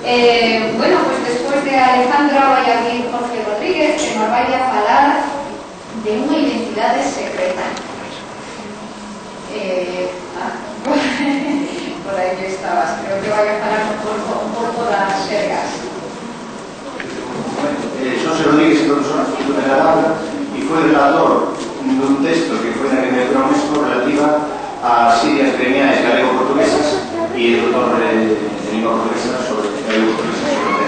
Bueno, pues despois de Alejandra vai a vir Jorge Rodríguez, que nos vai a falar de unha identidade secreta. Por aí que estabas, creo que vai a falar un pouco das sergas. José Rodríguez, profesor de la aula, y fue relator de un texto que fue en la Academia de UNESCO relativa a Sirias gremiales galego-portuguesas y el doctor de lengua portuguesa sobre galego-portuguesa sobre el tema.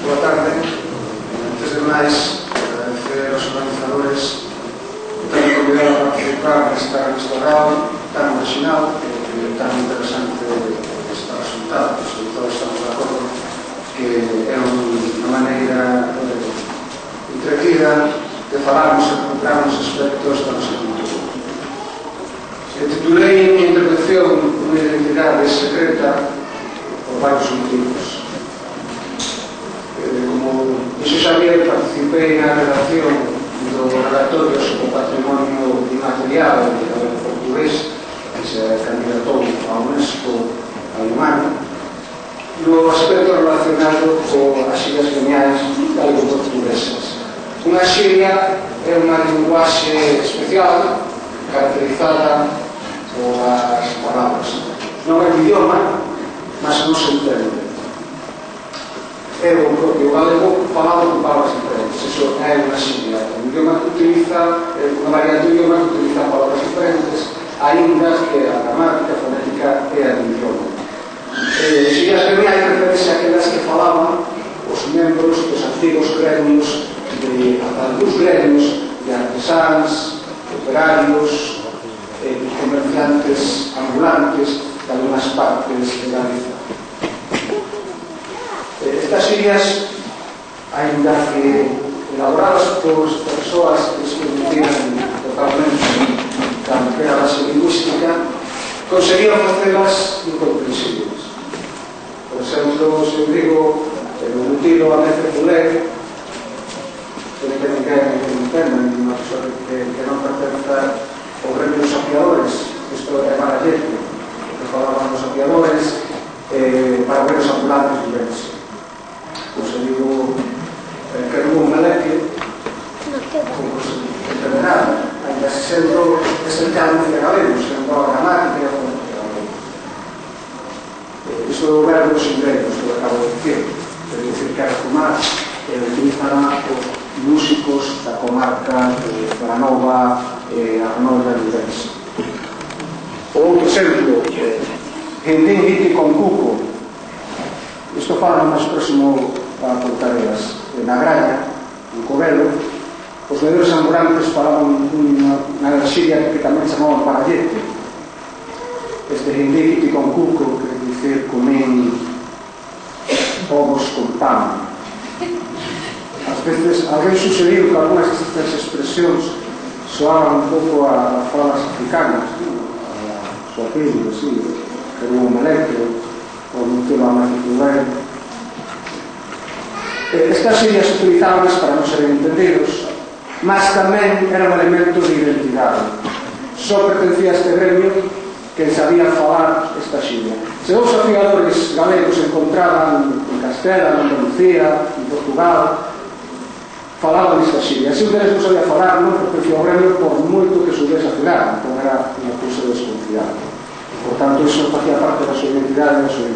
Boa tarde. Antes de máis, agradecer aos organizadores que teñen convidado a participar nesta restaurada tan original e tan interesante este resultado. Sobre todo estamos de acordo que é unha maneira entretida de falarmos e colocarmos aspectos da nosa cultura. Titulei a intervención unha identidade secreta por varios motivos. Como dixo Xavier, participei na redacción do relatorio sobre o patrimonio inmaterial do galego portugués que se candidatou a UNESCO alemán no aspecto relacionado coas illas gremiais galego-portuguesas. Unha xiria é unha linguaxe especial caracterizada polas palabras. Non é un idioma, mas non se entende. É o propio galego falado con palabras diferentes. Iso é unha xiria. Un idioma que utiliza, unha variante de idioma que utiliza palabras diferentes, aínda que a gramática, a fonética é a do idioma. Xirias gremiais referense aquelas que falaban os membros dos antigos gremios de artesáns, operarios, comerciantes ambulantes de algunas partes de Galicia. Estas xirias, ainda que elaboradas por persoas que desconocían totalmente da base lingüística, conseguían facelas incomprensibles. Por exemplo, se eu digo o tiro a Mece Fulé, que ninguén entenda, ninguna persona que non pertenza ao gremio dos apiadores, isto é Marallete, que falaban dos apiadores para ver os ambulantes de Bense. Pois eu digo que non un meleque, como se entende nada, ainda se sendo esencial de galego, sendo a gramática e a fonética galega. Isto é o verbo dos ingresos, que eu acabo de dicir. Quer dicir que a fumar utilizan os músicos da comarca de Granova e Arnolda de Ourense. Outro exemplo, Quintín Viti con Cuco. Isto fala máis próximo a Pontareas. Na Graña, en Covelo, os vendedores ambulantes falaban unha xiria que tamén chamaban Parallete. Este Quintín Viti con Cuco, que dicir comín ovos con pan. Ás veces, alguén sucediu que algunhas destas expresións soaban un pouco a falas africanas, a suaquillo, así, que non o meleque, ou non telo a matriculare. Estas xirias utilizadas para non ser entendidos, mas tamén era un elemento de identidade. Só pertencía a este gremio que sabía falar esta xiria. Se os afiadores galegos se encontraban en Castela, en Andalucía, en Portugal, falaban esta xiria. Se un deles non sabía falar, non pertencía ao gremio por moito que soubese a falar, entón era unha cousa desconfiada. Por tanto, iso facía parte da súa identidade e da súa